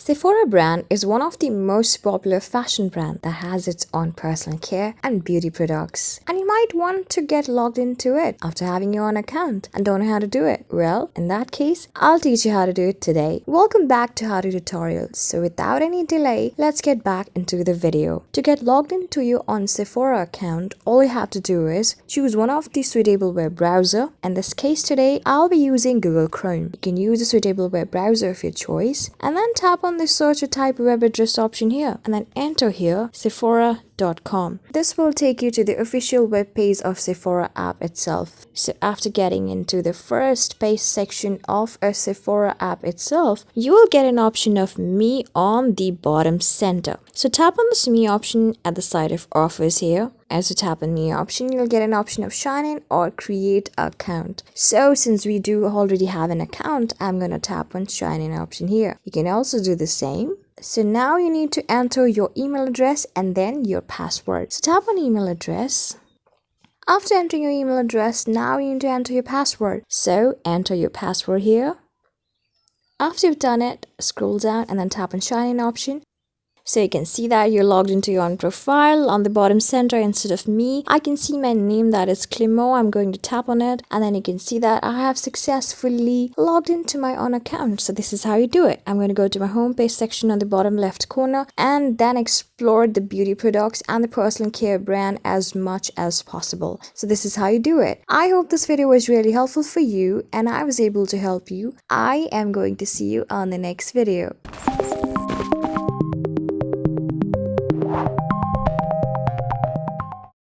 Sephora brand is one of the most popular fashion brand that has its own personal care and beauty products. And you might want to get logged into it after having your own account and don't know how to do it. Well, in that case, I'll teach you how to do it today. Welcome back to How to Tutorials. So without any delay, let's get back into the video. To get logged into your own Sephora account, all you have to do is choose one of the suitable web browser. In this case today, I'll be using Google Chrome. You can use a suitable web browser of your choice and then tap on the search or type web address option here and then enter here Sephora.com. This will take you to the official web page of Sephora app itself. So after getting into the first page section of a Sephora app itself, you will get an option of Me on the bottom center. So tap on this Me option at the side of Offers here. As you tap on Me option, you'll get an option of Sign in or Create account. So since we do already have an account, I'm going to tap on Sign in option here. You can also do the same. So now you need to enter your email address and then your password. So tap on email address. After entering your email address, now you need to enter your password. So enter your password here. After you've done it, scroll down and then tap on Sign in option. So you can see that you're logged into your own profile. On the bottom center, instead of me, I can see my name, that is Clemo. I'm going to tap on it and then you can see that I have successfully logged into my own account. So this is how you do it. I'm going to go to my homepage section on the bottom left corner and then explore the beauty products and the personal care brand as much as possible. So this is how you do it. I hope this video was really helpful for you and I was able to help you. I am going to see you on the next video.